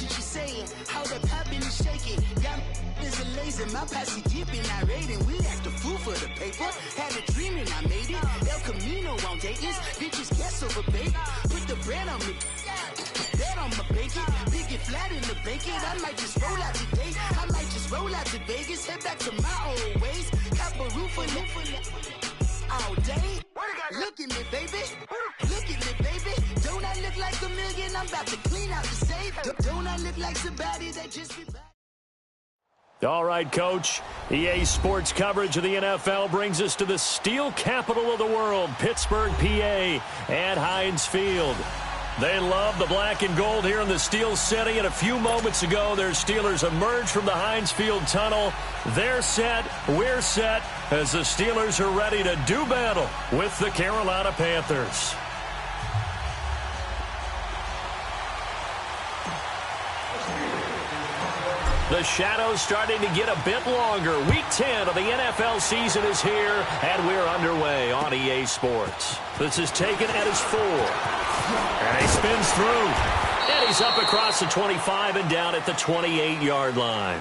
what you saying. How the poppin' is shaking. Got is a lazy. My posse deep and I raiding. We act a fool for the paper. Had a dream and I made it. El Camino on Dayton's. Bitches guess over bait. Put the bread on me. Bet on my bacon. Big it flat in the bacon. I might just roll out today. I might just roll out to Vegas. Head back to my old ways. Cop a roof for all day. Look at me, baby. Look at me, baby. Don't I look like a million? I'm about to clean out the safe. Don't I look like somebody that just... All right, Coach. EA Sports coverage of the NFL brings us to the steel capital of the world, Pittsburgh, PA, at Heinz Field. They love the black and gold here in the Steel City, and a few moments ago, their Steelers emerged from the Heinz Field tunnel. They're set, we're set, as the Steelers are ready to do battle with the Carolina Panthers. The shadow's starting to get a bit longer. Week 10 of the NFL season is here, and we're underway on EA Sports. This is taken at his 4. And he spins through. And he's up across the 25 and down at the 28-yard line.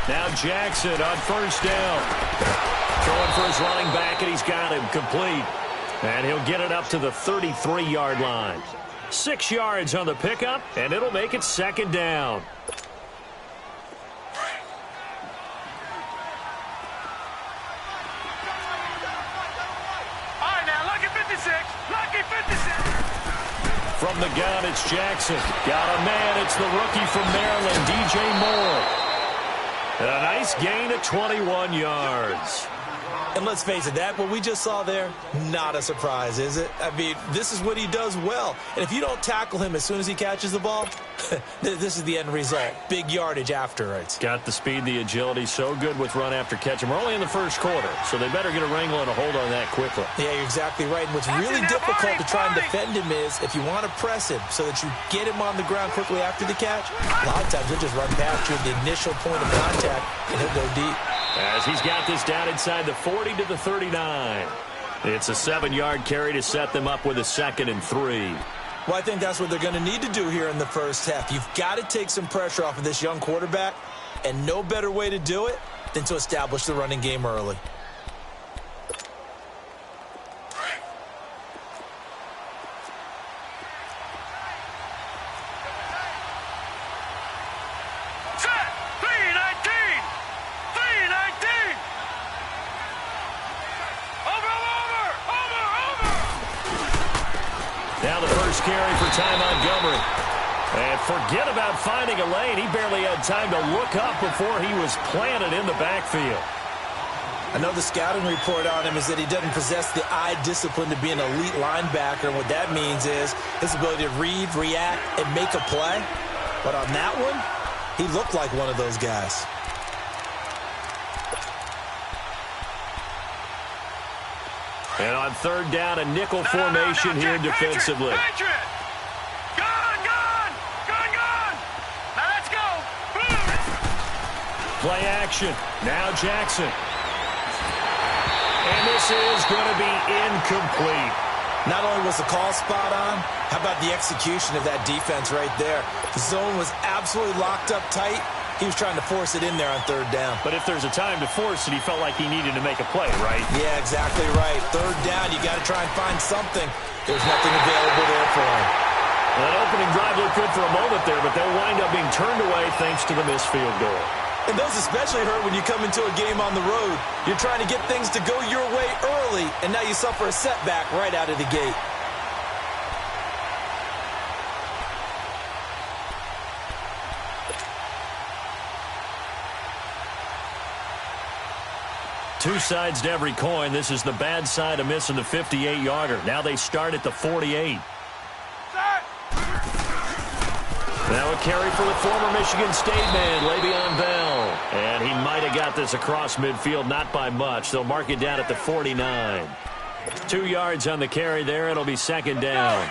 Now Jackson on first down. Throwing for his running back, and he's got him complete. And he'll get it up to the 33-yard line. 6 yards on the pickup, and it'll make it second down. All right, now, lucky 56. Lucky 56. From the gun, it's Jackson. Got a man. It's the rookie from Maryland, DJ Moore. A nice gain of 21 yards. And let's face it, that what we just saw there, not a surprise, is it? I mean, this is what he does well. And if you don't tackle him as soon as he catches the ball, this is the end result. Big yardage afterwards. Got the speed, the agility, so good with run after catch. And we're only in the first quarter, so they better get a wrangle and a hold on that quickly. Yeah, you're exactly right. And what's really difficult to try and defend him is if you want to press him so that you get him on the ground quickly after the catch, a lot of times he'll just run past you at the initial point of contact, and he'll go deep. As he's got this down inside the 40 to the 39. It's a 7-yard carry to set them up with a 2nd and 3. Well, I think that's what they're going to need to do here in the first half. You've got to take some pressure off of this young quarterback, and no better way to do it than to establish the running game early. Now the first carry for Ty Montgomery. And forget about finding a lane. He barely had time to look up before he was planted in the backfield. I know the scouting report on him is that he doesn't possess the eye discipline to be an elite linebacker. And what that means is his ability to read, react, and make a play. But on that one, he looked like one of those guys. And on third down, a nickel formation here defensively. Patriot! Gone! Now let's go! Boom! Play action. Now Jackson. And this is going to be incomplete. Not only was the call spot on, how about the execution of that defense right there? The zone was absolutely locked up tight. He was trying to force it in there on third down. But if there's a time to force it, he felt like he needed to make a play, right? Yeah, exactly right. Third down, you got to try and find something. There's nothing available there for him. Well, that opening drive looked good for a moment there, but they'll wind up being turned away thanks to the missed field goal. And those especially hurt when you come into a game on the road. You're trying to get things to go your way early, and now you suffer a setback right out of the gate. two sides to every coin. This is the bad side of missing the 58-yarder. Now they start at the 48. Now a carry for the former Michigan State man, Le'Veon Bell. And he might have got this across midfield, not by much. They'll mark it down at the 49. 2 yards on the carry there. It'll be second down.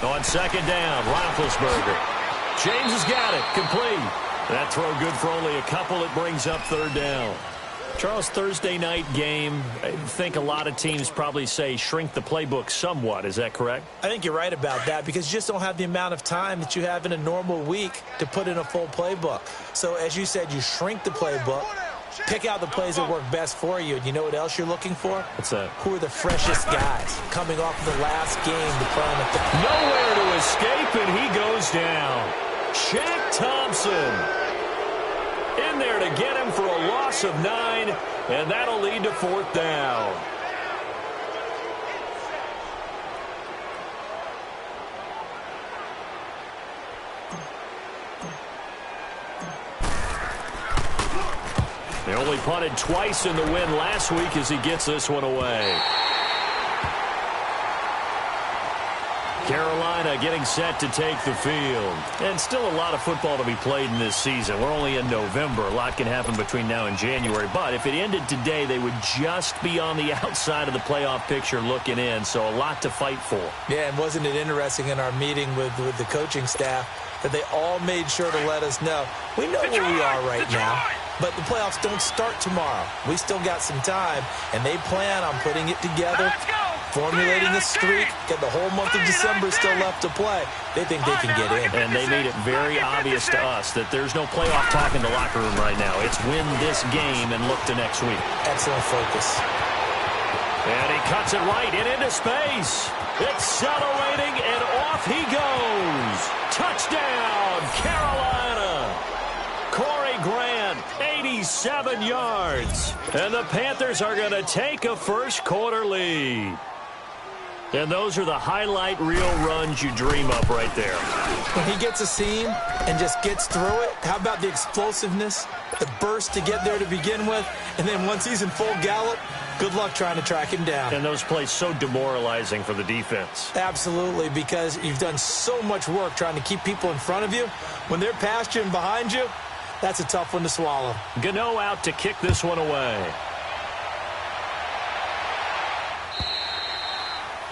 On second down, Roethlisberger. James has got it. Complete. That throw good for only a couple. It brings up third down. Charles, Thursday night game, I think a lot of teams probably say shrink the playbook somewhat. Is that correct? I think you're right about that because you just don't have the amount of time that you have in a normal week to put in a full playbook. So, as you said, you shrink the playbook, pick out the plays that work best for you. And you know what else you're looking for? What's that? Who are the freshest guys coming off of the last game to play on the field? Nowhere to escape, and he goes down. Shaq Thompson in there to get him for a loss of 9, and that'll lead to fourth down. They only punted twice in the win last week as he gets this one away. Carolina getting set to take the field. And still a lot of football to be played in this season. We're only in November. A lot can happen between now and January. But if it ended today, they would just be on the outside of the playoff picture looking in. So a lot to fight for. Yeah, and wasn't it interesting in our meeting with the coaching staff that they all made sure to let us know, we know where we are right now, but the playoffs don't start tomorrow. We still got some time, and they plan on putting it together, formulating a streak, get the whole month of December still left to play. They think they can get in. And they made it very obvious to us that there's no playoff talk in the locker room right now. It's win this game and look to next week. Excellent focus. And he cuts it right and into space. Accelerating, and off he goes. Touchdown, Carolina. Corey Grant, 87 yards. And the Panthers are going to take a first quarter lead. And those are the highlight reel runs you dream of right there. When he gets a seam and just gets through it, how about the explosiveness, the burst to get there to begin with, and then once he's in full gallop, good luck trying to track him down. And those plays so demoralizing for the defense. Absolutely, because you've done so much work trying to keep people in front of you. When they're past you and behind you, that's a tough one to swallow. Gano out to kick this one away.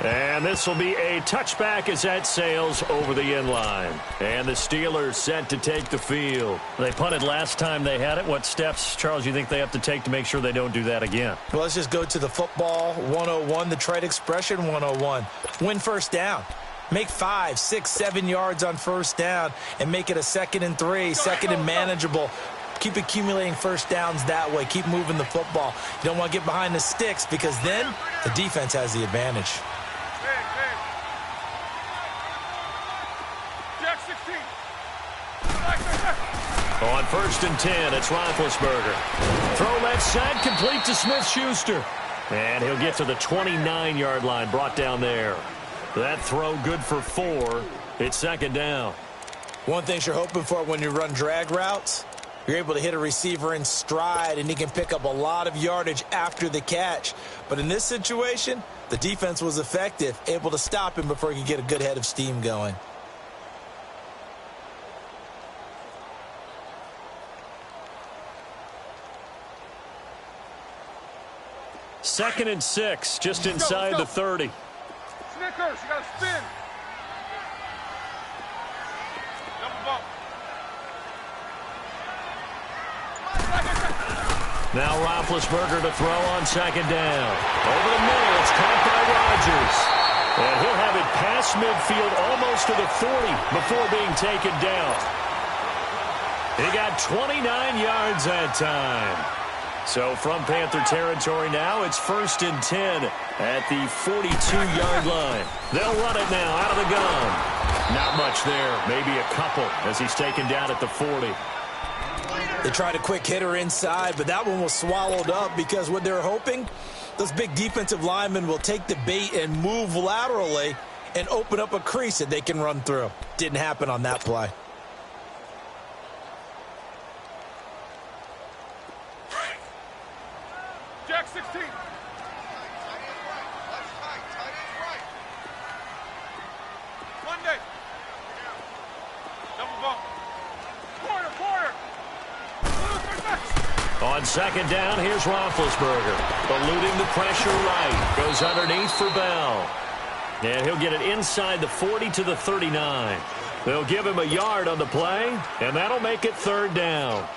And this will be a touchback as that sails over the end line. And the Steelers set to take the field. They punted last time they had it. What steps, Charles, you think they have to take to make sure they don't do that again? Well, let's just go to the football 101, the trade expression 101. Win first down. Make 5, 6, 7 yards on first down and make it a 2nd and 3, second and manageable. Keep accumulating first downs that way. Keep moving the football. You don't want to get behind the sticks because then the defense has the advantage. On 1st and 10, it's Roethlisberger. Throw left side, complete to Smith-Schuster. And he'll get to the 29-yard line, brought down there. That throw good for 4. It's second down. One thing you're hoping for when you run drag routes, you're able to hit a receiver in stride, and he can pick up a lot of yardage after the catch. But in this situation, the defense was effective, able to stop him before he could get a good head of steam going. Second and 6, just inside the 30. Snickers, you got to spin. Double bump. Now Roethlisberger to throw on second down. Over the middle, it's caught by Rodgers. And he'll have it past midfield almost to the 40 before being taken down. He got 29 yards that time. So from Panther territory now, it's 1st and 10 at the 42-yard line. They'll run it now out of the gun. Not much there, maybe a couple as he's taken down at the 40. They tried a quick hitter inside, but that one was swallowed up because what they're hoping, those big defensive linemen will take the bait and move laterally and open up a crease that they can run through. Didn't happen on that play. Jack 16. Monday. Double bump. Quarter. On second down, here's Roethlisberger. Eluding the pressure right. Goes underneath for Bell. And he'll get it inside the 40 to the 39. They'll give him a yard on the play, and that'll make it third down.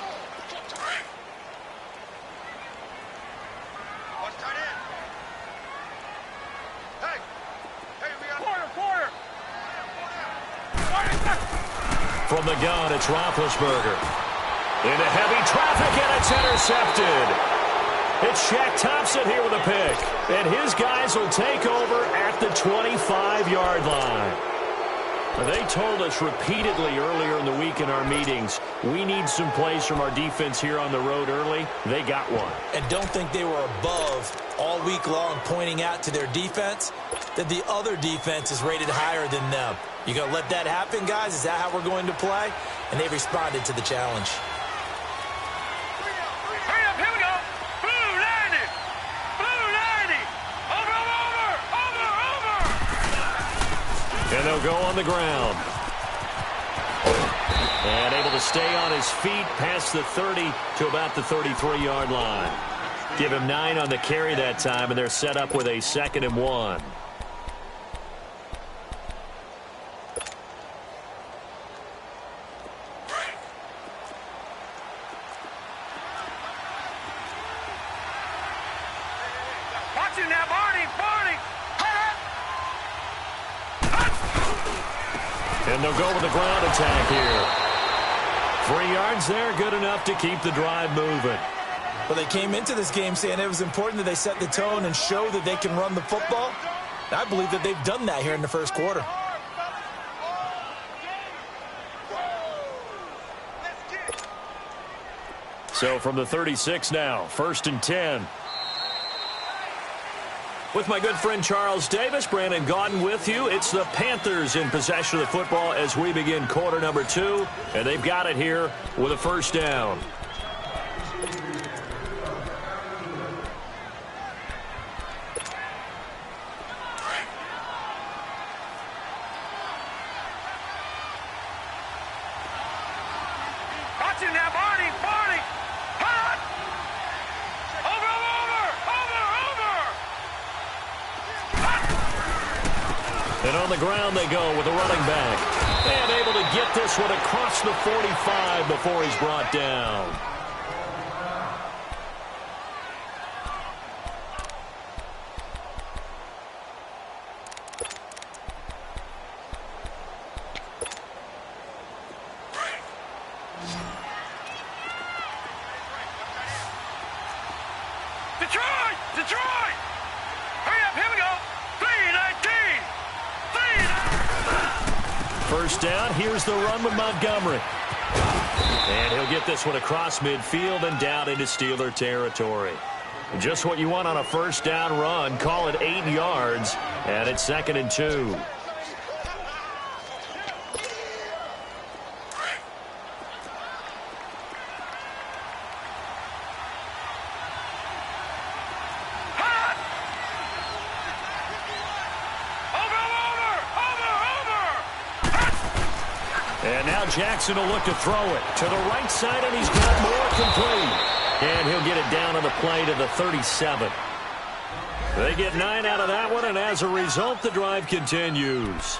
From the gun, it's Roethlisberger. Into heavy traffic, and it's intercepted. It's Shaq Thompson here with a pick. And his guys will take over at the 25-yard line. They told us repeatedly earlier in the week in our meetings, we need some plays from our defense here on the road early. They got one. And don't think they were above all week long pointing out to their defense that the other defense is rated higher than them. You going to let that happen, guys? Is that how we're going to play? And they responded to the challenge. Hurry up, here we go. Blue 90. Blue 90. Over. And they'll go on the ground. And able to stay on his feet past the 30 to about the 33-yard line. Give him 9 on the carry that time, and they're set up with a 2nd and 1. And they'll go with the ground attack here. 3 yards there, good enough to keep the drive moving. Well, they came into this game saying it was important that they set the tone and show that they can run the football. And I believe that they've done that here in the first quarter. So from the 36 now, 1st and 10. With my good friend Charles Davis, Brandon Gaudin with you. It's the Panthers in possession of the football as we begin quarter number 2. And they've got it here with a 1st down. And on the ground they go with a running back. And able to get this one across the 45 before he's brought down. Detroit! Hurry up, here we go. 3-19. 1st down, here's the run with Montgomery. And he'll get this one across midfield and down into Steeler territory. Just what you want on a 1st down run. Call it 8 yards, and it's 2nd and 2. And now Jackson will look to throw it to the right side, and he's got more complete. And he'll get it down on the play to the 37. They get 9 out of that one, and as a result, the drive continues.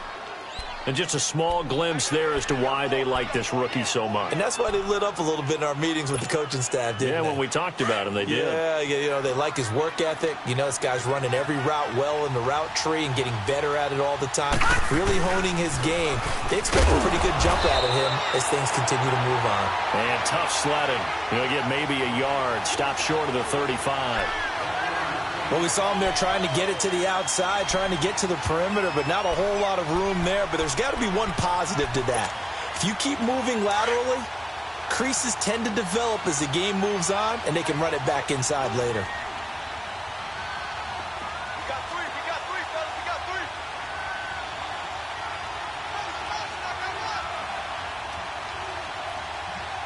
And just a small glimpse there as to why they like this rookie so much. And that's why they lit up a little bit in our meetings with the coaching staff, didn't they? Yeah, when we talked about him, they did. Yeah, you know, they like his work ethic. You know, this guy's running every route well in the route tree and getting better at it all the time. Really honing his game. They expect a pretty good jump out of him as things continue to move on. And tough sledding. He'll get maybe a yard. Stop short of the 35. Well, we saw him there trying to get it to the outside, trying to get to the perimeter, but not a whole lot of room there. But there's got to be one positive to that. If you keep moving laterally, Creases tend to develop as the game moves on, and they can run it back inside later.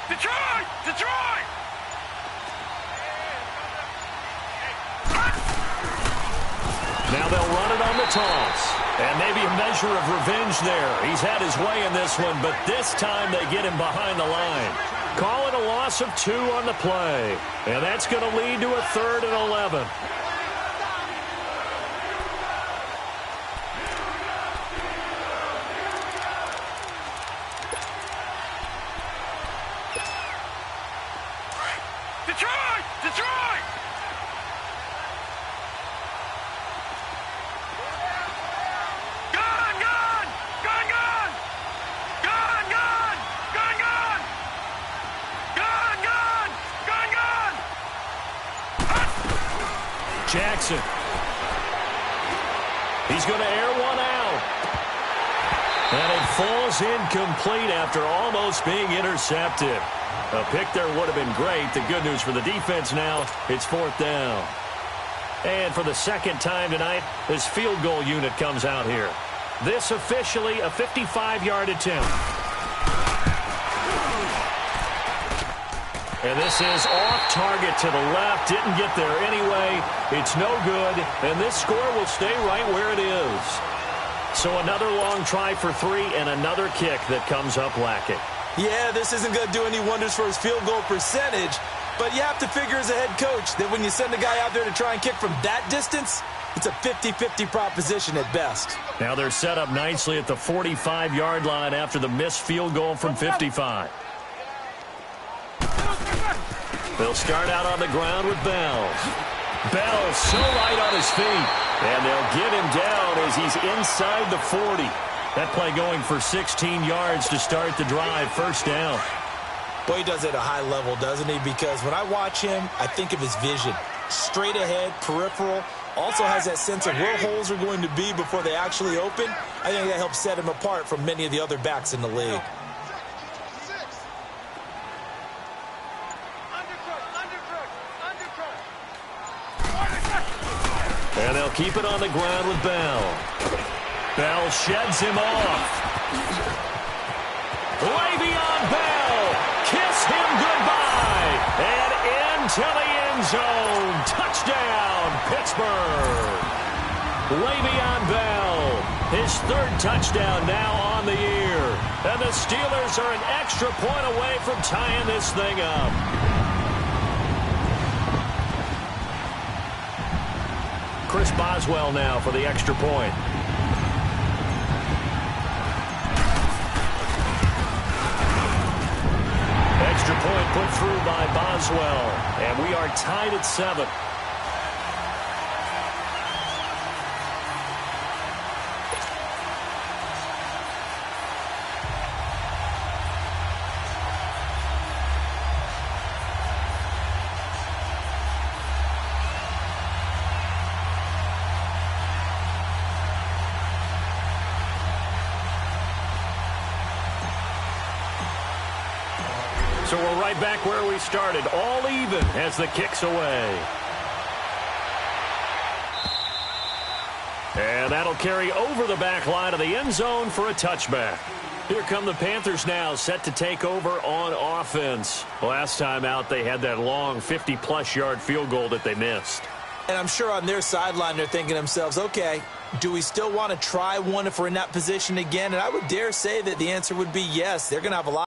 Detroit! Now they'll run it on the toss. And maybe a measure of revenge there. He's had his way in this one, but this time they get him behind the line. Call it a loss of 2 on the play. And that's going to lead to a 3rd and 11. Detroit! Jackson. He's going to air one out. And it falls incomplete after almost being intercepted. A pick there would have been great. The good news for the defense now, it's 4th down. And for the second time tonight, this field goal unit comes out here. This officially a 55-yard attempt. And this is off target to the left. Didn't get there anyway. It's no good. And this score will stay right where it is. So another long try for 3 and another kick that comes up lacking. Yeah, this isn't going to do any wonders for his field goal percentage. But you have to figure as a head coach that when you send a guy out there to try and kick from that distance, it's a 50-50 proposition at best. Now they're set up nicely at the 45-yard line after the missed field goal from 55. They'll start out on the ground with Bell. Bell so light on his feet. And they'll get him down as he's inside the 40. That play going for 16 yards to start the drive. 1st down. Boy, he does it at a high level, doesn't he? Because when I watch him, I think of his vision. Straight ahead, peripheral. Also has that sense of where holes are going to be before they actually open. I think that helps set him apart from many of the other backs in the league. And they'll keep it on the ground with Bell. Bell sheds him off. Le'Veon Bell, kiss him goodbye. And into the end zone. Touchdown, Pittsburgh. Le'Veon Bell, his 3rd touchdown now on the year. And the Steelers are an extra point away from tying this thing up. Chris Boswell now for the extra point. Extra point put through by Boswell. And we are tied at 7. So we're right back where we started, all even as the kick's away. And that'll carry over the back line of the end zone for a touchback. Here come the Panthers now, set to take over on offense. Last time out, they had that long 50-plus yard field goal that they missed. And I'm sure on their sideline, they're thinking to themselves, okay, do we still want to try one if we're in that position again? And I would dare say that the answer would be yes. They're going to have a lot of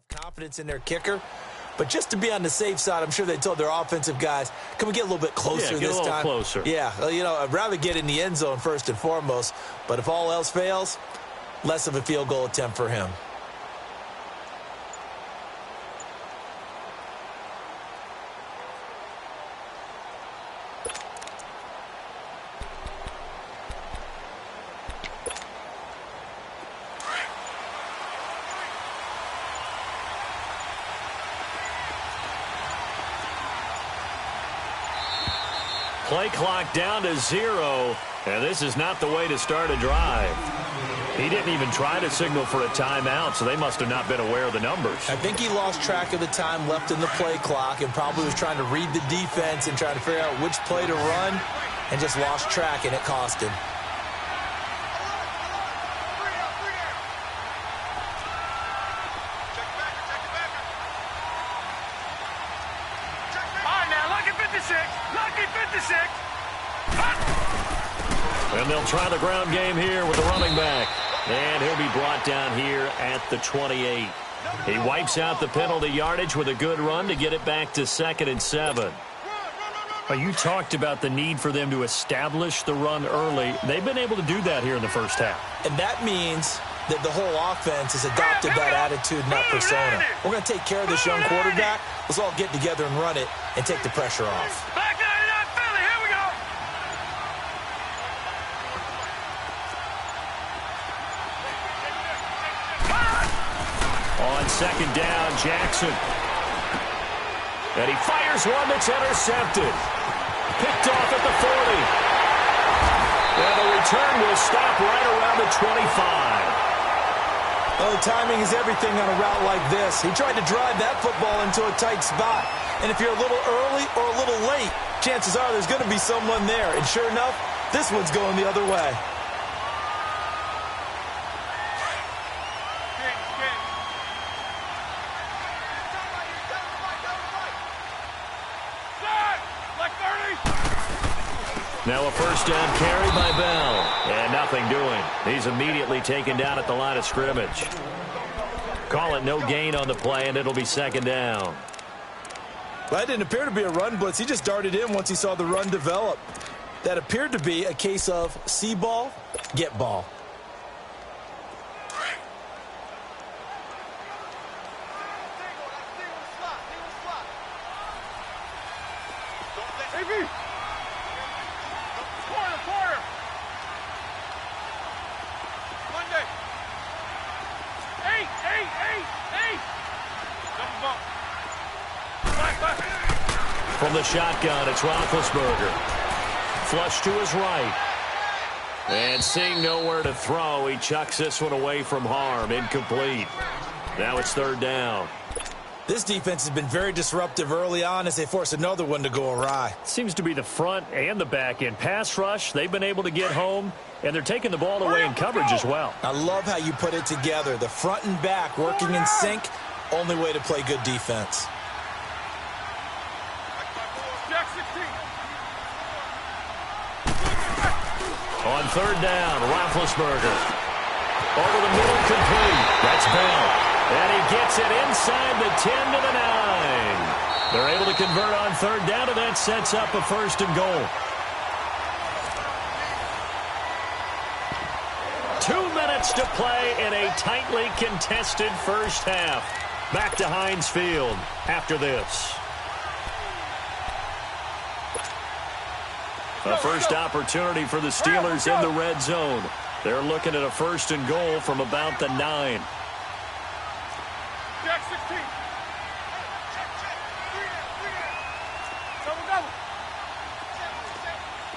confidence in their kicker. But just to be on the safe side, I'm sure they told their offensive guys, can we get a little bit closer this time? Yeah, get a little closer. Yeah, you know, I'd rather get in the end zone first and foremost. But if all else fails, less of a field goal attempt for him. Play clock down to 0, and this is not the way to start a drive. He didn't even try to signal for a timeout, so they must have not been aware of the numbers. I think he lost track of the time left in the play clock and probably was trying to read the defense and trying to figure out which play to run and just lost track, and it cost him. And they'll try the ground game here with the running back. And he'll be brought down here at the 28. He wipes out the penalty yardage with a good run to get it back to 2nd and 7. Well, you talked about the need for them to establish the run early. They've been able to do that here in the first half. And that means that the whole offense has adopted that attitude and that persona. We're going to take care of this young quarterback. Let's all get together and run it and take the pressure off. On 2nd down, Jackson. And he fires one that's intercepted. Picked off at the 40. And the return will stop right around the 25. Well, the timing is everything on a route like this. He tried to drive that football into a tight spot. And if you're a little early or a little late, chances are there's going to be someone there. And sure enough, this one's going the other way. Now a first down carry by Bell. And nothing doing. He's immediately taken down at the line of scrimmage. Call it no gain on the play, and it'll be 2nd down. Well, that didn't appear to be a run blitz. He just darted in once he saw the run develop. That appeared to be a case of see ball, get ball. From the shotgun, it's Roethlisberger. Flush to his right. And seeing nowhere to throw, he chucks this one away from harm. Incomplete. Now it's 3rd down. This defense has been very disruptive early on as they force another one to go awry. Seems to be the front and the back end. Pass rush, they've been able to get home, and they're taking the ball away in coverage as well. I love how you put it together. The front and back working in sync, only way to play good defense. On 3rd down, Roethlisberger. Over the middle, complete. That's Bell. And he gets it inside the 10 to the 9. They're able to convert on 3rd down, and that sets up a 1st and goal. 2 minutes to play in a tightly contested first half. Back to Heinz Field after this. A first opportunity for the Steelers in the red zone. They're looking at a 1st and goal from about the 9. Jack 16. Double.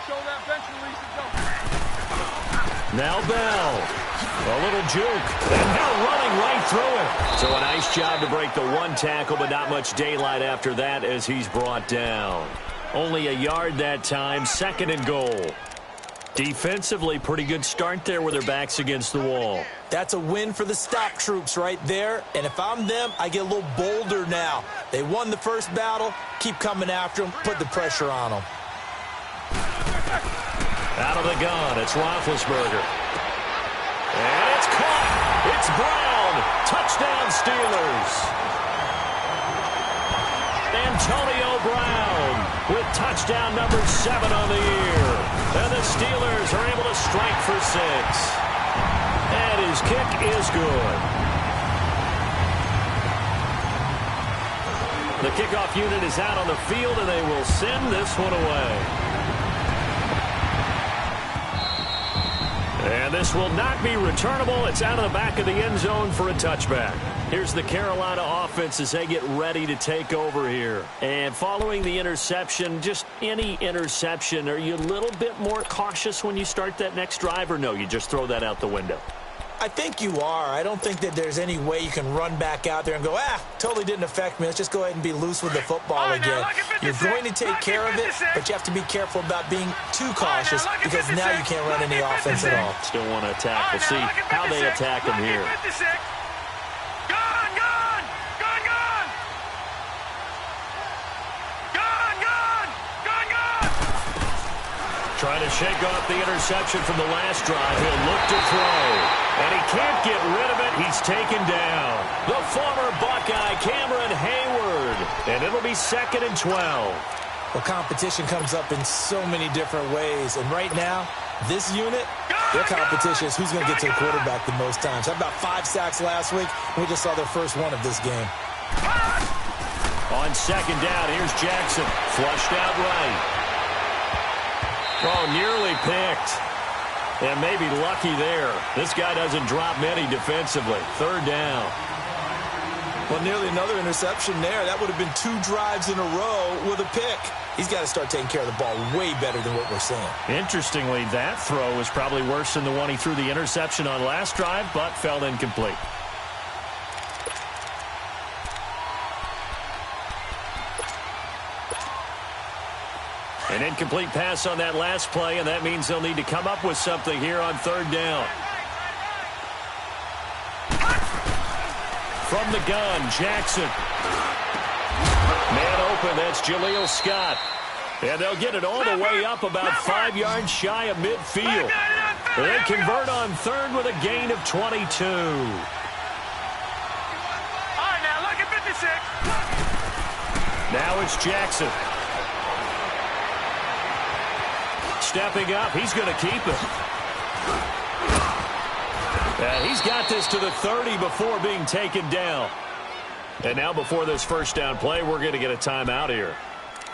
Show that bench release and go. Now Bell. A little juke. And now running right through it. So a nice job to break the 1 tackle, but not much daylight after that as he's brought down. Only a yard that time, 2nd and goal. Defensively, pretty good start there with their backs against the wall. That's a win for the stop troops right there. And if I'm them, I get a little bolder now. They won the first battle. Keep coming after them. Put the pressure on them. Out of the gun, it's Roethlisberger. And it's caught. It's Brown. Touchdown, Steelers. Antonio Brown with touchdown number 7 on the year. And the Steelers are able to strike for 6. And his kick is good. The kickoff unit is out on the field, and they will send this one away. And And this will not be returnable. It's out of the back of the end zone for a touchback. Here's the Carolina offense as they get ready to take over here. And following the interception, just any interception, are you a little bit more cautious when you start that next drive, or no, you just throw that out the window? I think you are. I don't think that there's any way you can run back out there and go, totally didn't affect me. Let's just go ahead and be loose with the football again. You're going to take care of it, but you have to be careful about being too cautious because now you can't run any offense at all. Still want to attack. We'll see how they attack him here. Trying to shake off the interception from the last drive. He'll look to throw. And he can't get rid of it. He's taken down. The former Buckeye, Cameron Hayward. And it'll be 2nd and 12. Well, competition comes up in so many different ways. And right now, this unit, their competition is who's going to get to the quarterback the most times. Had about 5 sacks last week. We just saw their first one of this game. On 2nd down, here's Jackson. Flushed out right. Oh, nearly picked. And maybe lucky there. This guy doesn't drop many defensively. 3rd down. Well, nearly another interception there. That would have been 2 drives in a row with a pick. He's got to start taking care of the ball way better than what we're seeing. Interestingly, that throw was probably worse than the one he threw the interception on last drive, but fell incomplete. An incomplete pass on that last play, and that means they'll need to come up with something here on 3rd down. From the gun, Jackson. Man open, that's Jaleel Scott. And they'll get it all the way up about 5 yards shy of midfield. They convert on 3rd with a gain of 22. All right, now look at 56. Now it's Jackson. Stepping up, he's going to keep it. He's got this to the 30 before being taken down. And now before this first down play, we're going to get a timeout here,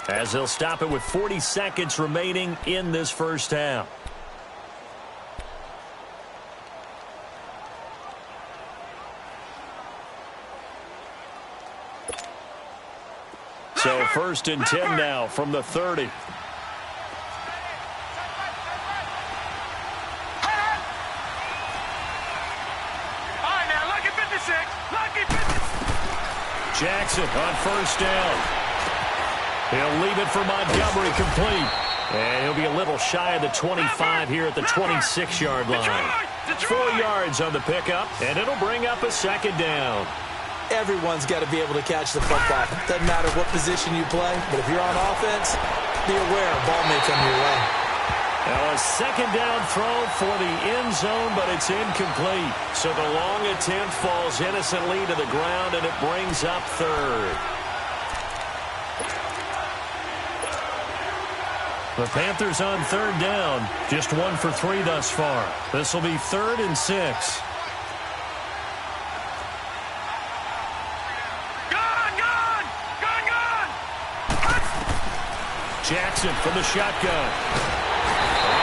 as they'll stop it with 40 seconds remaining in this first half. So 1st and 10 now from the 30. Jackson on 1st down. He'll leave it for Montgomery complete. And he'll be a little shy of the 25 here at the 26-yard line. 4 yards on the pickup, and it'll bring up a 2nd down. Everyone's got to be able to catch the football. Doesn't matter what position you play, but if you're on offense, be aware a ball may come your way. Now a 2nd down throw for the end zone, but it's incomplete. So the long attempt falls innocently to the ground, and it brings up 3rd. The Panthers on 3rd down, just 1 for 3 thus far. This will be 3rd and 6. Jackson from the shotgun.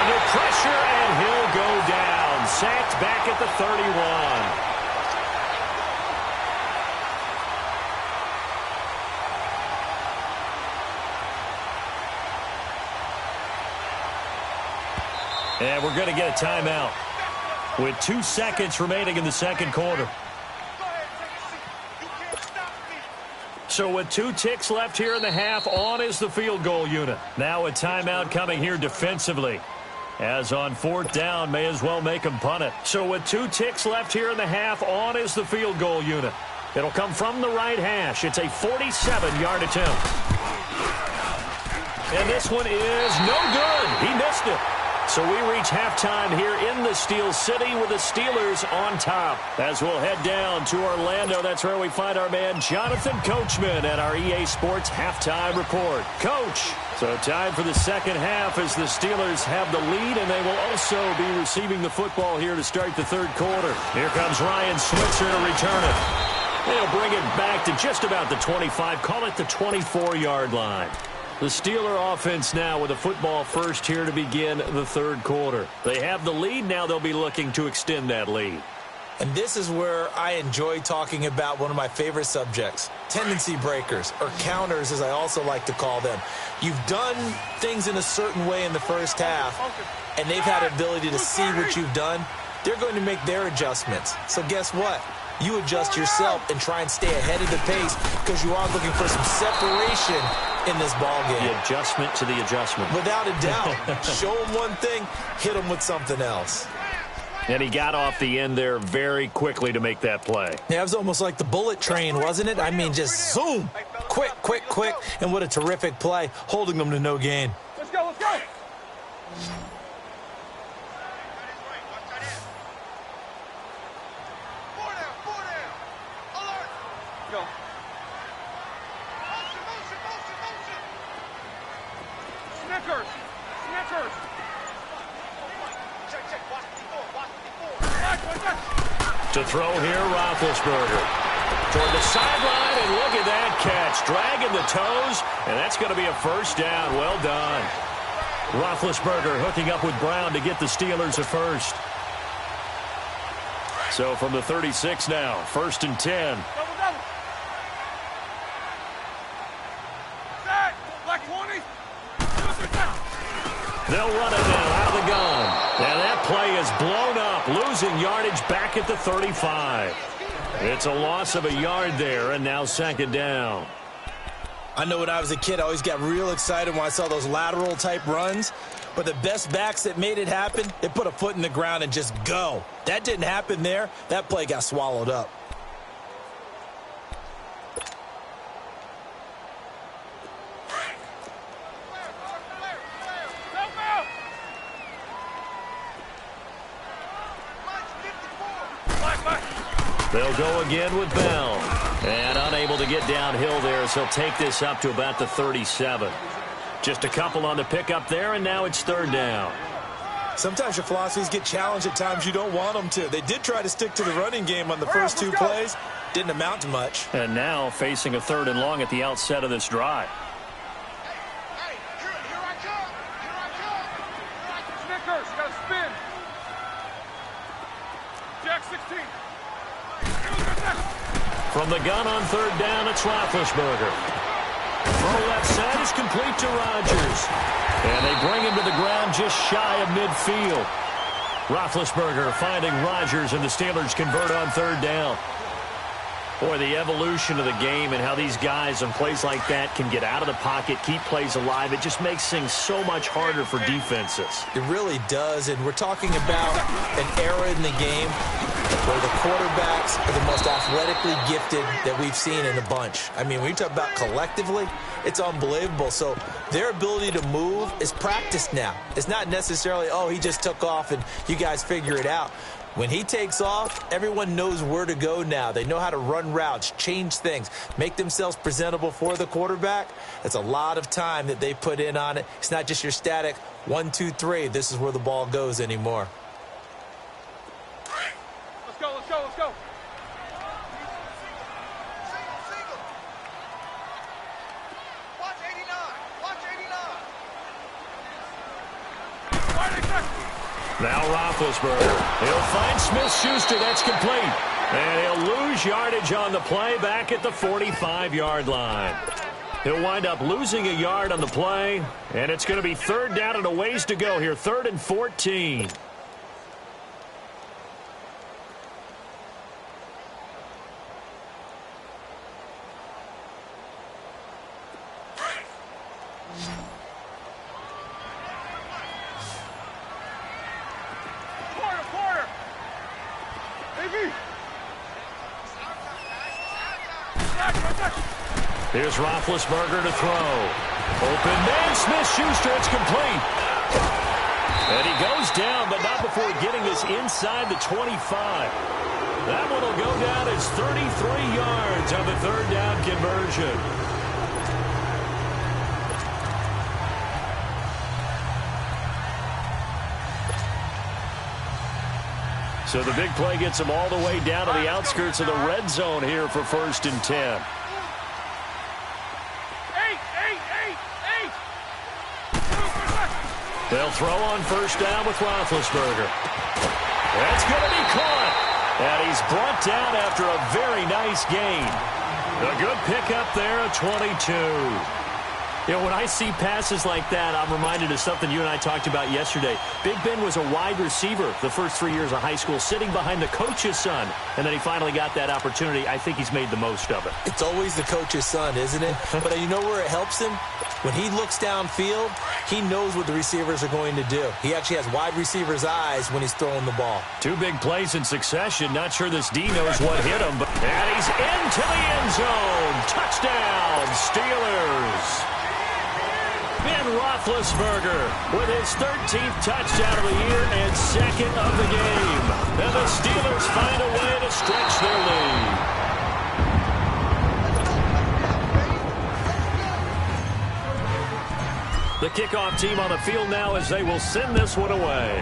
Under pressure, and he'll go down. Sacked back at the 31. And we're going to get a timeout with 2 seconds remaining in the 2nd quarter. So with 2 ticks left here in the half, on is the field goal unit. Now a timeout coming here defensively. As on 4th down, may as well make them punt it. So with 2 ticks left here in the half, on is the field goal unit. It'll come from the right hash. It's a 47-yard attempt. And this one is no good. He missed it. So we reach halftime here in the Steel City with the Steelers on top. As we'll head down to Orlando, that's where we find our man Jonathan Coachman at our EA Sports Halftime Report. Coach, so time for the second half as the Steelers have the lead, and they will also be receiving the football here to start the third quarter. Here comes Ryan Switzer to return it. They'll bring it back to just about the 25, call it the 24-yard line. The Steeler offense now with a football first here to begin the third quarter. They have the lead. Now they'll be looking to extend that lead. And this is where I enjoy talking about one of my favorite subjects, tendency breakers, or counters as I also like to call them. You've done things in a certain way in the first half, and they've had an ability to see what you've done. They're going to make their adjustments. So guess what? You adjust yourself and try and stay ahead of the pace because you are looking for some separation in this ball game. The adjustment to the adjustment. Without a doubt. Show them one thing, hit them with something else. And he got off the end there very quickly to make that play. Yeah, it was almost like the bullet train, wasn't it? I mean, just zoom. Quick, quick, quick. And what a terrific play, holding them to no gain. Let's go, let's go. To throw here, Roethlisberger. Toward the sideline, and look at that catch. Dragging the toes, and that's going to be a first down. Well done. Roethlisberger hooking up with Brown to get the Steelers a first. So from the 36 now, 1st and 10. They'll run it now out of the gun. And that play is blown up, losing yardage back at the 35. It's a loss of a yard there, and now 2nd down. I know when I was a kid, I always got real excited when I saw those lateral-type runs. But the best backs that made it happen, they put a foot in the ground and just go. That didn't happen there. That play got swallowed up. They'll go again with Bell. And unable to get downhill there, so he'll take this up to about the 37. Just a couple on the pickup there, and now it's 3rd down. Sometimes your philosophies get challenged at times you don't want them to. They did try to stick to the running game on the first 2 plays. Didn't amount to much. And now facing a 3rd and long at the outset of this drive. Hey, here I come. Snickers, got to spin. Jack 16. From the gun on 3rd down, it's Roethlisberger. Throw left side is complete to Rodgers. And they bring him to the ground just shy of midfield. Roethlisberger finding Rodgers, and the Steelers convert on 3rd down. Boy, the evolution of the game and how these guys on plays like that can get out of the pocket, keep plays alive, it just makes things so much harder for defenses. It really does, and we're talking about an era in the game where the quarterbacks are the most athletically gifted that we've seen in a bunch. I mean, when you talk about collectively, it's unbelievable. So their ability to move is practiced now. It's not necessarily, oh, he just took off and you guys figure it out. When he takes off, everyone knows where to go now. They know how to run routes, change things, make themselves presentable for the quarterback. That's a lot of time that they put in on it. It's not just your static 1, 2, 3. This is where the ball goes anymore. Let's go, let's go, let's go. Watch 89. Watch 89. Now Roethlisberger. He'll find Smith-Schuster. That's complete. And he'll lose yardage on the play back at the 45-yard line. He'll wind up losing a yard on the play. And it's going to be 3rd down and a ways to go here. 3rd and 14. Here's Roethlisberger to throw. Open man, Smith-Schuster, it's complete. And he goes down, but not before getting this inside the 25. That one will go down as 33 yards on the 3rd down conversion. So the big play gets him all the way down to the outskirts of the red zone here for 1st and 10. 8. They'll throw on first down with Roethlisberger. That's going to be caught. And he's brought down after a very nice gain. A good pickup there, a 22. You know, when I see passes like that, I'm reminded of something you and I talked about yesterday. Big Ben was a wide receiver the first 3 years of high school, sitting behind the coach's son, and then he finally got that opportunity. I think he's made the most of it. It's always the coach's son, isn't it? But you know where it helps him? When he looks downfield, he knows what the receivers are going to do. He actually has wide receivers' eyes when he's throwing the ball. 2 big plays in succession. Not sure this D knows what hit him. And he's into the end zone. Touchdown, Steelers. Ben Roethlisberger with his 13th touchdown of the year and 2nd of the game. And the Steelers find a way to stretch their lead. The kickoff team on the field now as they will send this one away.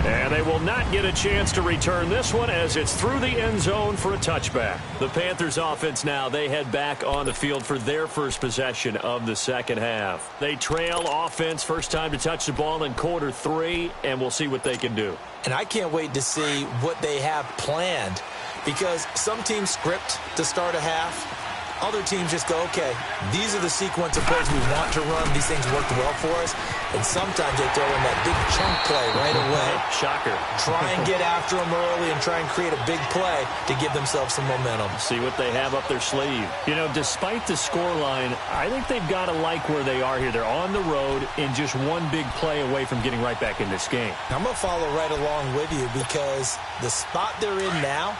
And they will not get a chance to return this one as it's through the end zone for a touchback. The Panthers offense now, they head back on the field for their first possession of the second half. They trail offense, first time to touch the ball in quarter 3, and we'll see what they can do. And I can't wait to see what they have planned, because some teams script to start a half. Other teams just go, okay, these are the sequence of plays we want to run. These things worked well for us. And sometimes they throw in that big chunk play right away. Shocker. Try and get after them early and try and create a big play to give themselves some momentum. See what they have up their sleeve. You know, despite the scoreline, I think they've got to like where they are here. They're on the road and just one big play away from getting right back in this game. I'm going to follow right along with you because the spot they're in now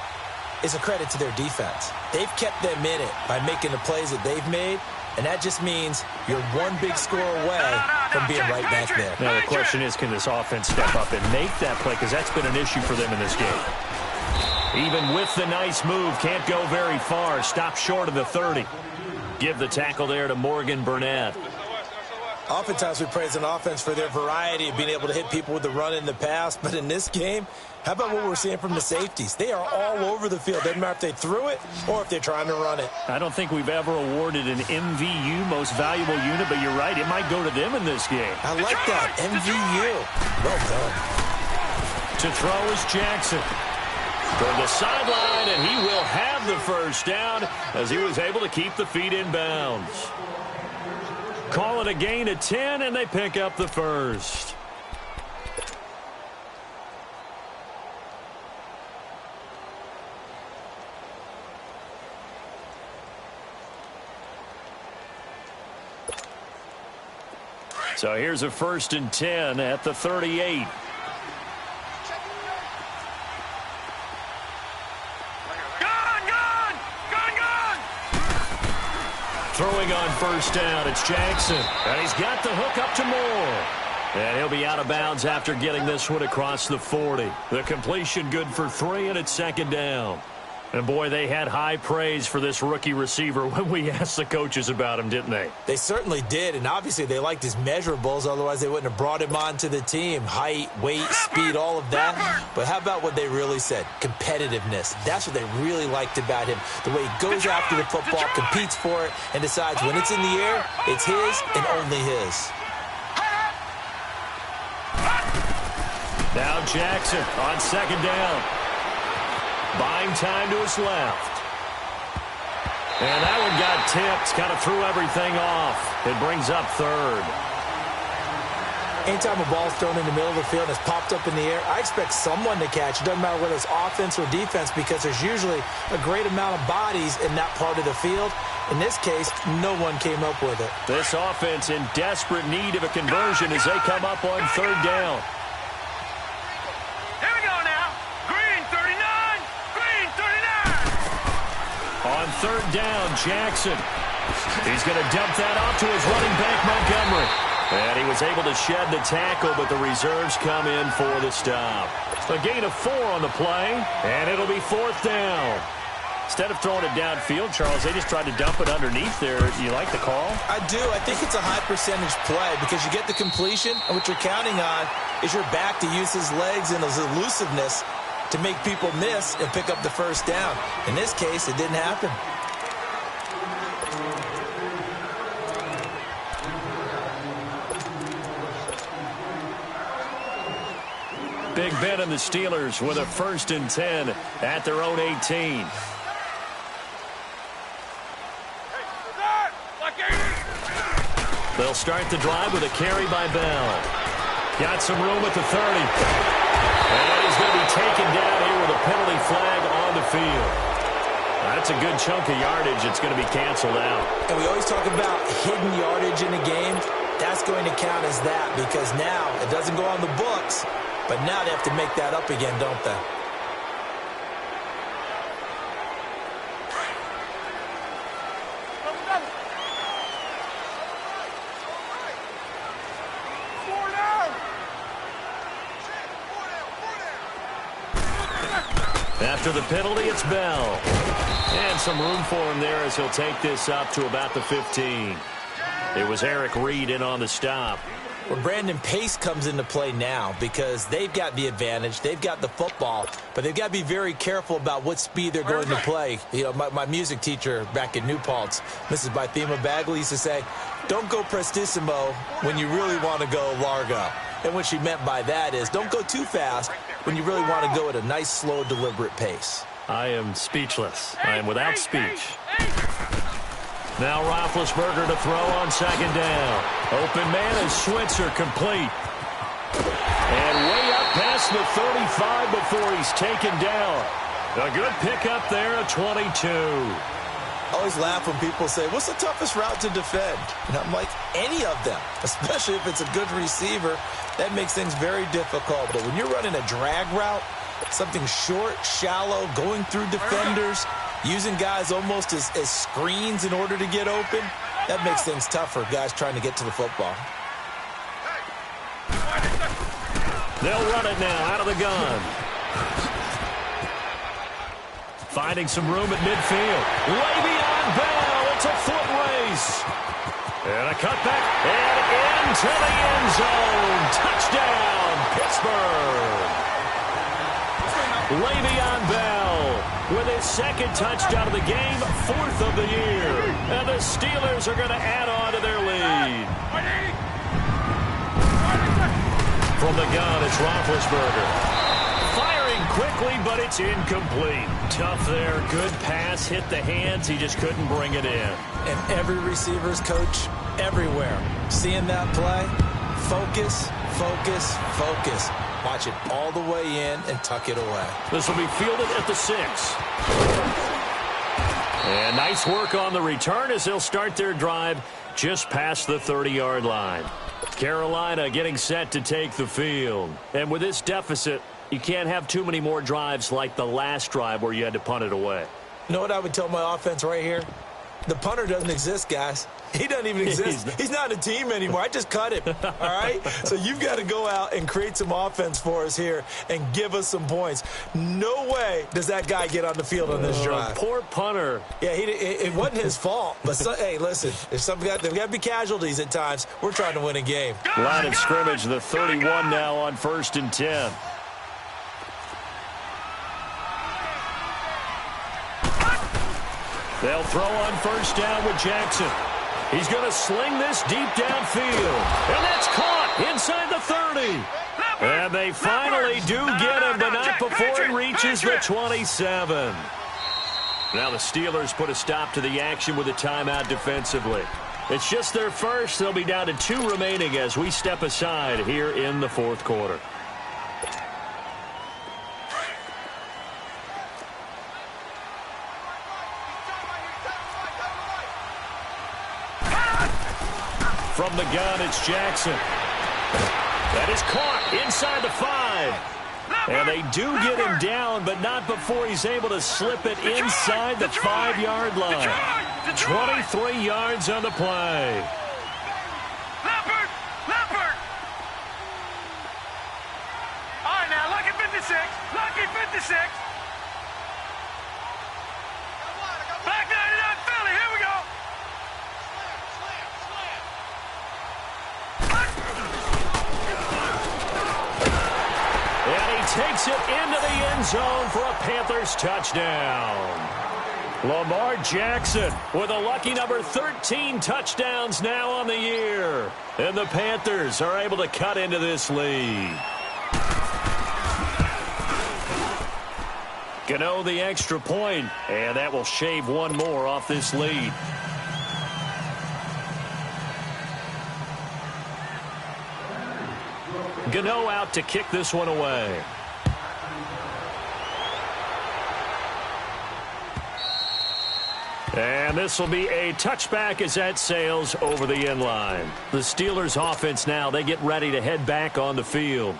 is a credit to their defense. They've kept them in it by making the plays that they've made, and that just means you're one big score away from being right back there. Now the question is, can this offense step up and make that play? Because that's been an issue for them in this game. Even with the nice move, can't go very far. Stop short of the 30. Give the tackle there to Morgan Burnett. Oftentimes we praise an offense for their variety of being able to hit people with the run in the pass, but in this game, how about what we're seeing from the safeties? They are all over the field. Doesn't matter if they threw it or if they're trying to run it. I don't think we've ever awarded an MVU, most valuable unit, but you're right, it might go to them in this game. I like that, MVU. Well done. To throw is Jackson. Toward the sideline, and he will have the first down as he was able to keep the feet in bounds. Call it a gain of 10, and they pick up the first. So here's a 1st and 10 at the 38. Throwing on first down, it's Jackson. And he's got the hook up to Moore. And he'll be out of bounds after getting this one across the 40. The completion good for 3, and it's 2nd down. And, boy, they had high praise for this rookie receiver when we asked the coaches about him, didn't they? They certainly did, and obviously they liked his measurables. Otherwise, they wouldn't have brought him onto the team. Height, weight, speed, all of that. But how about what they really said? Competitiveness. That's what they really liked about him. The way he goes after the football, competes for it, and decides when it's in the air, it's his and only his. Now Jackson on 2nd down. Buying time to his left. And that one got tipped. Kind of threw everything off. It brings up 3rd. Anytime a ball's thrown in the middle of the field and it's popped up in the air, I expect someone to catch. It doesn't matter whether it's offense or defense because there's usually a great amount of bodies in that part of the field. In this case, no one came up with it. This offense in desperate need of a conversion as they come up on 3rd down. On 3rd down, Jackson. He's going to dump that off to his running back, Montgomery. And he was able to shed the tackle, but the reserves come in for the stop. A gain of 4 on the play, and it'll be 4th down. Instead of throwing it downfield, Charles, they just tried to dump it underneath there. You like the call? I do. I think it's a high percentage play because you get the completion, and what you're counting on is your back to use his legs and his elusiveness to make people miss and pick up the first down. In this case, it didn't happen. Big Ben and the Steelers with a 1st and 10 at their own 18. They'll start the drive with a carry by Bell. Got some room at the 30. And he's going to be taken down here with a penalty flag on the field. That's a good chunk of yardage. It's going to be canceled out. And we always talk about hidden yardage in a game. That's going to count as that because now it doesn't go on the books, but now they have to make that up again, don't they? After the penalty, it's Bell. And some room for him there as he'll take this up to about the 15. It was Eric Reed in on the stop. Well, Brandon, pace comes into play now because they've got the advantage. They've got the football, but they've got to be very careful about what speed they're going to play. You know, my music teacher back in New Paltz, Mrs. Bythema Bagley, used to say, don't go prestissimo when you really want to go largo. And what she meant by that is don't go too fast when you really want to go at a nice, slow, deliberate pace. I am speechless. I am without speech. Now Roethlisberger to throw on 2nd down. Open man is Switzer complete. And way up past the 35 before he's taken down. A good pickup there at 22. I always laugh when people say, what's the toughest route to defend? And I'm like, any of them, especially if it's a good receiver. That makes things very difficult. But when you're running a drag route, something short, shallow, going through defenders, using guys almost as screens in order to get open, that makes things tough for guys trying to get to the football. They'll run it now out of the gun. Finding some room at midfield. Le'Veon Bell. It's a foot race. And a cutback. And into the end zone. Touchdown, Pittsburgh. Le'Veon Bell with his 2nd touchdown of the game, 4th of the year. And the Steelers are going to add on to their lead. From the gun, it's Roethlisberger. Firing quickly, but it's incomplete. Tough there. Good pass. Hit the hands. He just couldn't bring it in. And every receiver's coach everywhere. Seeing that play, focus, focus, focus. Watch it all the way in and tuck it away. This will be fielded at the 6. And nice work on the return as they'll start their drive just past the 30-yard line. Carolina getting set to take the field. And with this deficit, you can't have too many more drives like the last drive where you had to punt it away. You know what I would tell my offense right here? The punter doesn't exist, guys. He doesn't even exist. He's not a team anymore. I just cut him, all right? So you've got to go out and create some offense for us here and give us some points. No way does that guy get on the field on this drive. Poor punter. Yeah, it wasn't his fault. But, hey, listen, there's got to be casualties at times. We're trying to win a game. Line of scrimmage, the 31 now on 1st and 10. They'll throw on 1st down with Jackson. He's going to sling this deep downfield. And that's caught inside the 30. And they finally do get him, but not before he reaches the 27. Now the Steelers put a stop to the action with a timeout defensively. It's just their first. They'll be down to 2 remaining as we step aside here in the 4th quarter. From the gun, it's Jackson. That is caught inside the 5. And they do get him down, but not before he's able to slip it inside the 5-yard line. 23 yards on the play. Leopard! All right, now, lucky 56. Lucky 56. Black 99 Philly, here we go. And he takes it into the end zone for a Panthers touchdown. Lamar Jackson with a lucky number 13 touchdowns now on the year. And the Panthers are able to cut into this lead. Gano the extra point, and that will shave one more off this lead. Gano out to kick this one away. And this will be a touchback as that sails over the end line. The Steelers offense now, they get ready to head back on the field.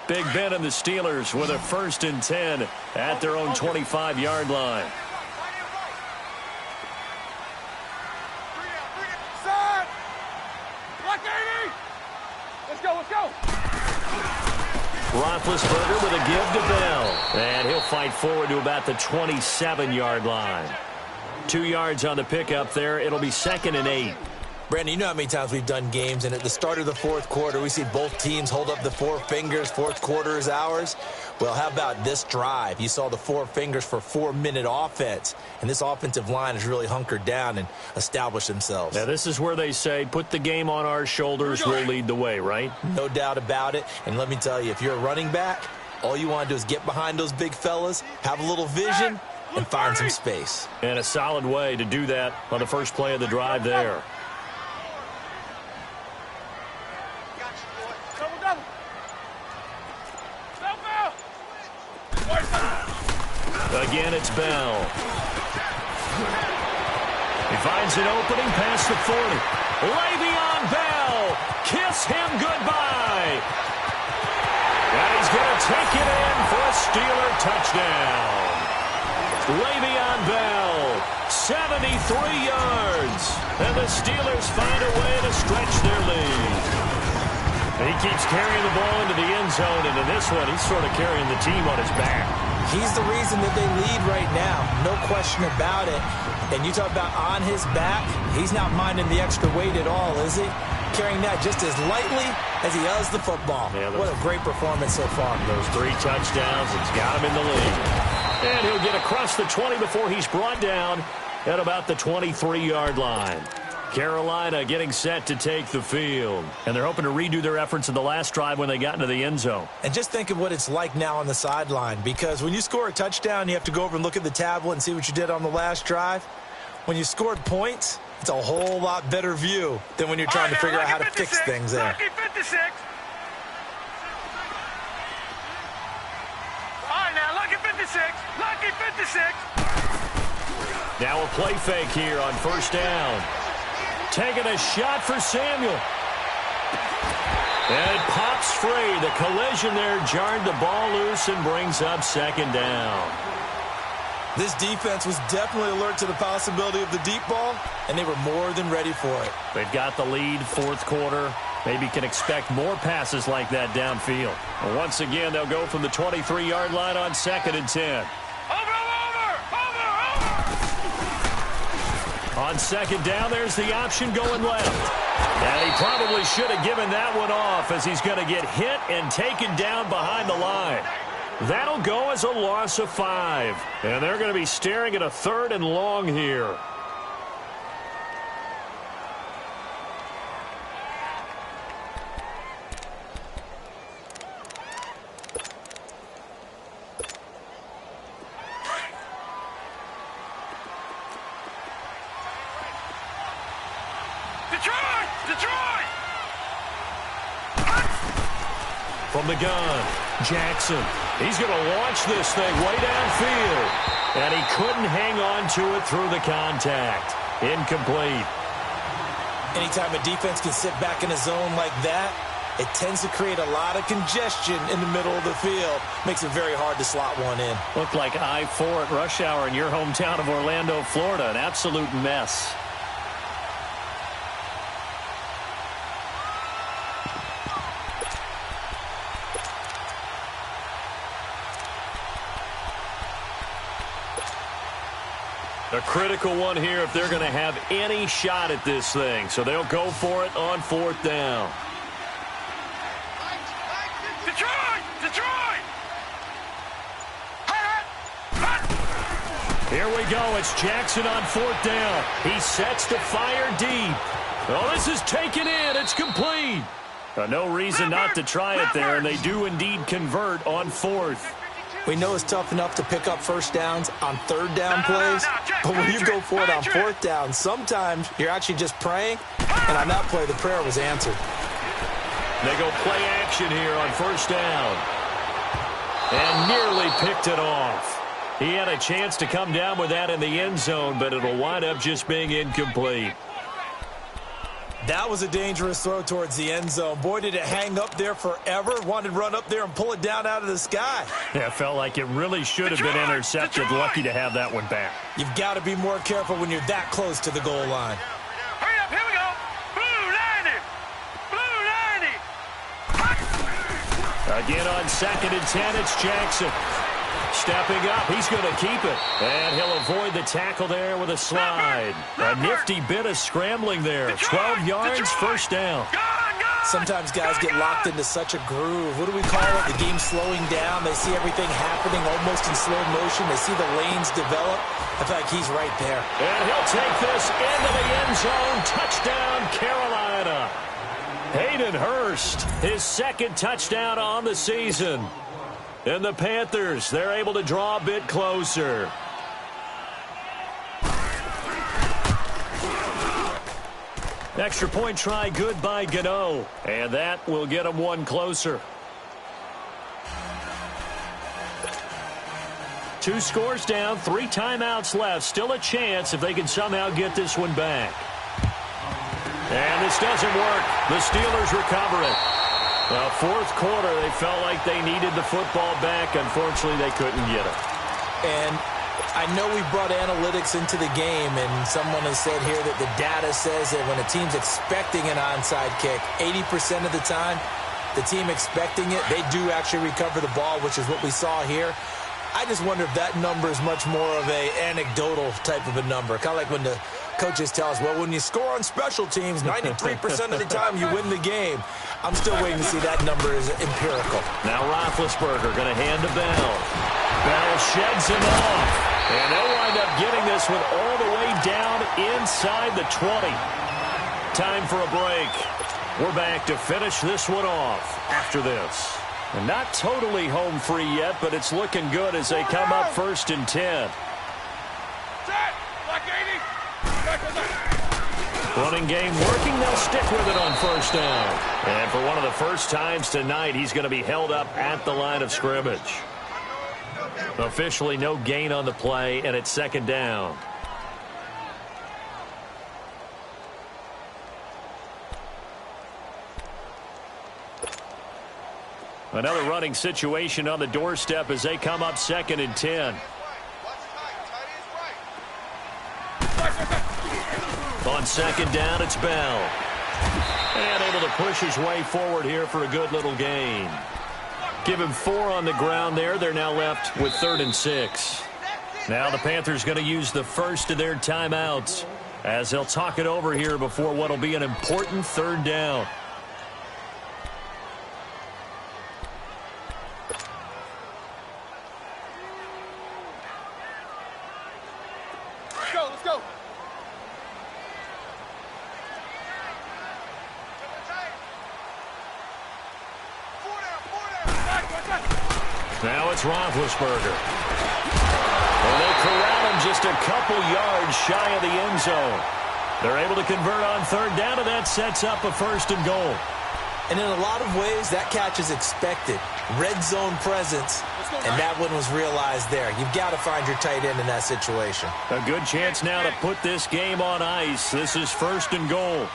Big Ben and the Steelers with a 1st and 10 at their own 25-yard line. Roethlisberger with a give to Bell. And he'll fight forward to about the 27-yard line. 2 yards on the pickup there. It'll be 2nd and 8. Brandon, you know how many times we've done games, and at the start of the fourth quarter, we see both teams hold up the 4 fingers, fourth quarter is ours. Well, how about this drive? You saw the 4 fingers for 4-minute offense, and this offensive line has really hunkered down and established themselves. Now, this is where they say, put the game on our shoulders, we'll lead the way, right? No doubt about it, and let me tell you, if you're a running back, all you want to do is get behind those big fellas, have a little vision, and find some space. And a solid way to do that on the first play of the drive there. Again, it's Bell. He finds an opening past the 40. Le'Veon Bell. Kiss him goodbye. And he's going to take it in for a Steeler touchdown. Le'Veon Bell, 73 yards. And the Steelers find a way to stretch their lead. He keeps carrying the ball into the end zone, and in this one, he's sort of carrying the team on his back. He's the reason that they lead right now, no question about it. And you talk about on his back, he's not minding the extra weight at all, is he? Carrying that just as lightly as he does the football. Yeah, what a great performance so far. Those 3 touchdowns, it's got him in the lead. And he'll get across the 20 before he's brought down at about the 23-yard line. Carolina getting set to take the field. And they're hoping to redo their efforts in the last drive when they got into the end zone. And just think of what it's like now on the sideline, because when you score a touchdown, you have to go over and look at the tablet and see what you did on the last drive. When you scored points, it's a whole lot better view than when you're trying to figure out how to fix things there. Lucky 56. All right, now, lucky 56. Lucky 56. Now a play fake here on 1st down. Taking a shot for Samuel. And it pops free. The collision there jarred the ball loose and brings up 2nd down. This defense was definitely alert to the possibility of the deep ball, and they were more than ready for it. They've got the lead, 4th quarter. Maybe can expect more passes like that downfield. Well, once again, they'll go from the 23-yard line on 2nd and 10. On 2nd down, there's the option going left. And he probably should have given that one off as he's going to get hit and taken down behind the line. That'll go as a loss of 5. And they're going to be staring at a 3rd and long here. Detroit! From the gun, Jackson. He's going to launch this thing way downfield. And he couldn't hang on to it through the contact. Incomplete. Anytime a defense can sit back in a zone like that, it tends to create a lot of congestion in the middle of the field. Makes it very hard to slot one in. Looked like I-4 at rush hour in your hometown of Orlando, Florida. An absolute mess. A critical one here if they're going to have any shot at this thing. So they'll go for it on 4th down. Detroit! Here we go. It's Jackson on 4th down. He sets to fire deep. Oh, this is taken in. It's complete. No reason not to try it there, and they do indeed convert on fourth. We know it's tough enough to pick up first downs on third down plays, but when you go for it on fourth down, sometimes you're actually just praying, and on that play, the prayer was answered. They go play action here on first down. And nearly picked it off. He had a chance to come down with that in the end zone, but it'll wind up just being incomplete. That was a dangerous throw towards the end zone. Boy, did it hang up there forever. Wanted to run up there and pull it down out of the sky. Yeah, it felt like it really should have been intercepted. Lucky to have that one back. You've got to be more careful when you're that close to the goal line. Hurry up, here we go. Blue 90. Blue 90. Again on 2nd and 10, it's Jackson. Stepping up, he's going to keep it. And he'll avoid the tackle there with a slide. A nifty bit of scrambling there. 12 yards, first down. Sometimes guys get locked into such a groove. What do we call it? The game slowing down. They see everything happening almost in slow motion. They see the lanes develop. I feel like he's right there. And he'll take this into the end zone. Touchdown, Carolina. Hayden Hurst, his second touchdown on the season. And the Panthers, they're able to draw a bit closer. Extra point try good by Gano. And that will get them one closer. 2 scores down, 3 timeouts left. Still a chance if they can somehow get this one back. And this doesn't work. The Steelers recover it. Fourth quarter, they felt like they needed the football back. Unfortunately, they couldn't get it. And I know we brought analytics into the game, and someone has said here that the data says that when a team's expecting an onside kick, 80% of the time, the team expecting it, they do actually recover the ball, which is what we saw here. I just wonder if that number is much more of a anecdotal type of a number. Kind of like when the coaches tell us, well, when you score on special teams, 93% of the time you win the game. I'm still waiting to see that number is empirical. Now Roethlisberger going to hand to Bell. Bell sheds him off. And they'll wind up getting this one all the way down inside the 20. Time for a break. We're back to finish this one off after this. And not totally home free yet, but it's looking good as they come up 1st and 10. Running game working. They'll stick with it on first down. And for one of the first times tonight, he's going to be held up at the line of scrimmage. Officially no gain on the play, and it's 2nd down. Another running situation on the doorstep as they come up 2nd and 10. On 2nd down, it's Bell. And able to push his way forward here for a good little gain. Give him 4 on the ground there. They're now left with 3rd and 6. Now the Panthers going to use the first of their timeouts as they'll talk it over here before what will be an important 3rd down. Let's go. Now it's Roethlisberger. And they corral him just a couple yards shy of the end zone. They're able to convert on 3rd down, and that sets up a 1st and goal. And in a lot of ways, that catch is expected. Red zone presence, and that one was realized there. You've got to find your tight end in that situation. A good chance now to put this game on ice. This is 1st and goal.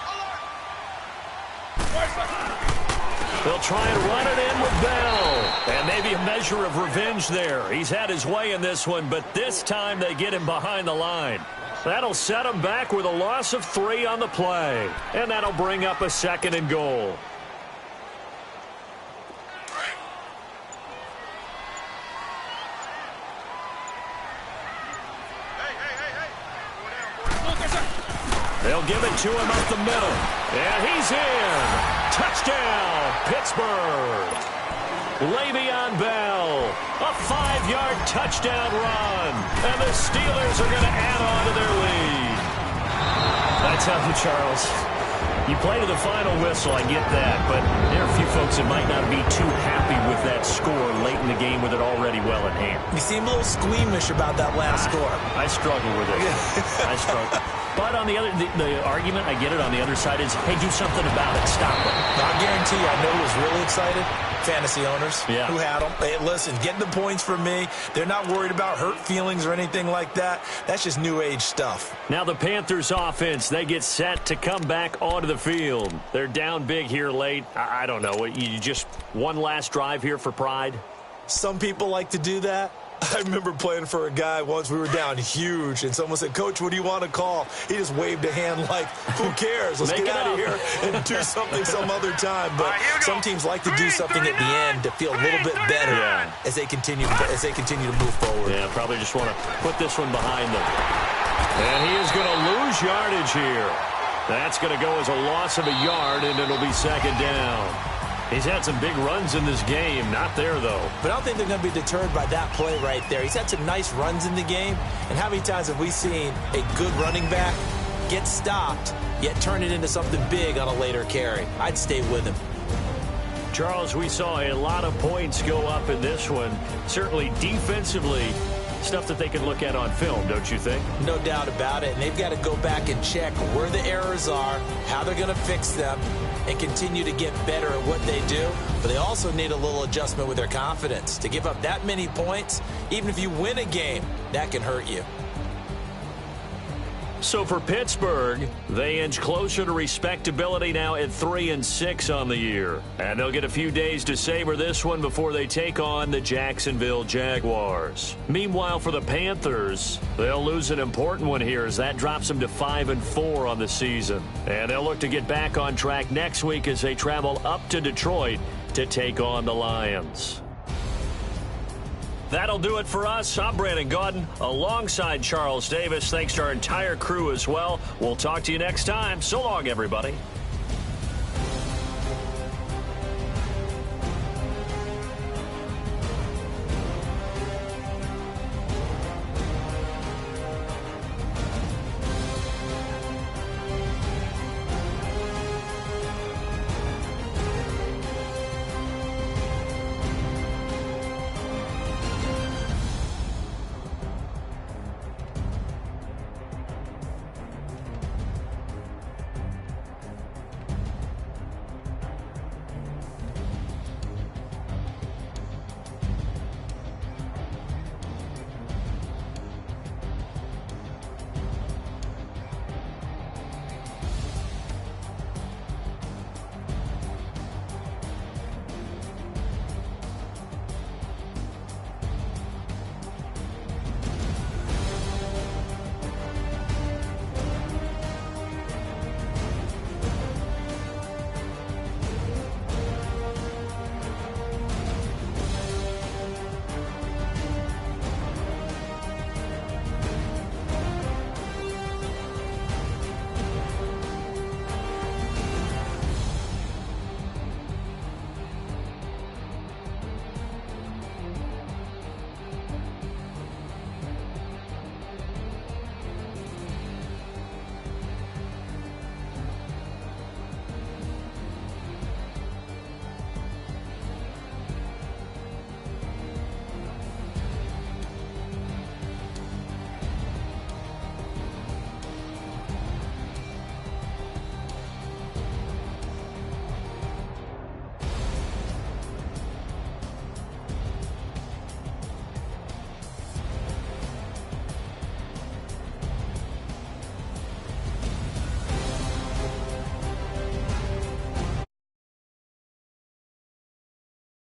They'll try and run it in with Bell. And maybe a measure of revenge there. He's had his way in this one, but this time they get him behind the line. That'll set him back with a loss of 3 on the play. And that'll bring up a 2nd and goal. They'll give it to him up the middle. And he's in. Touchdown, Pittsburgh. Le'Veon Bell. A 5-yard touchdown run. And the Steelers are going to add on to their lead. I tell you, Charles, You play to the final whistle, I get that, but there are a few folks that might not be too happy with that score late in the game with it already well in hand. You seem a little squeamish about that last score. I struggle with it. I struggle. But on the argument, I get it, on the other side is, hey, do something about it. Stop it. I guarantee you, I know who was really excited. Fantasy owners who had them. Hey, listen, getting the points from me. They're not worried about hurt feelings or anything like that. That's just new age stuff. Now the Panthers offense, they get set to come back onto the field. They're down big here late. I don't know. You just one last drive here for pride? Some people like to do that. I remember playing for a guy once. We were down huge, and someone said, Coach, what do you want to call? He just waved a hand like, who cares? Let's get out of here and do something some other time. But some teams like to do something at the end to feel a little bit better as they continue to move forward. Yeah, probably just want to put this one behind them. And he is going to lose yardage here. That's going to go as a loss of a yard, and it'll be second down. He's had some big runs in this game. Not there, though. But I don't think they're going to be deterred by that play right there. He's had some nice runs in the game. And how many times have we seen a good running back get stopped, yet turn it into something big on a later carry? I'd stay with him. Charles, we saw a lot of points go up in this one. Certainly defensively, stuff that they can look at on film, don't you think? No doubt about it. And they've got to go back and check where the errors are, how they're going to fix them, and continue to get better at what they do. But they also need a little adjustment with their confidence. To give up that many points, even if you win a game, that can hurt you. So for Pittsburgh, they inch closer to respectability now at 3-6 on the year. And they'll get a few days to savor this one before they take on the Jacksonville Jaguars. Meanwhile, for the Panthers, they'll lose an important one here as that drops them to 5-4 on the season. And they'll look to get back on track next week as they travel up to Detroit to take on the Lions. That'll do it for us. I'm Brandon Gaudin alongside Charles Davis. Thanks to our entire crew as well. We'll talk to you next time. So long, everybody.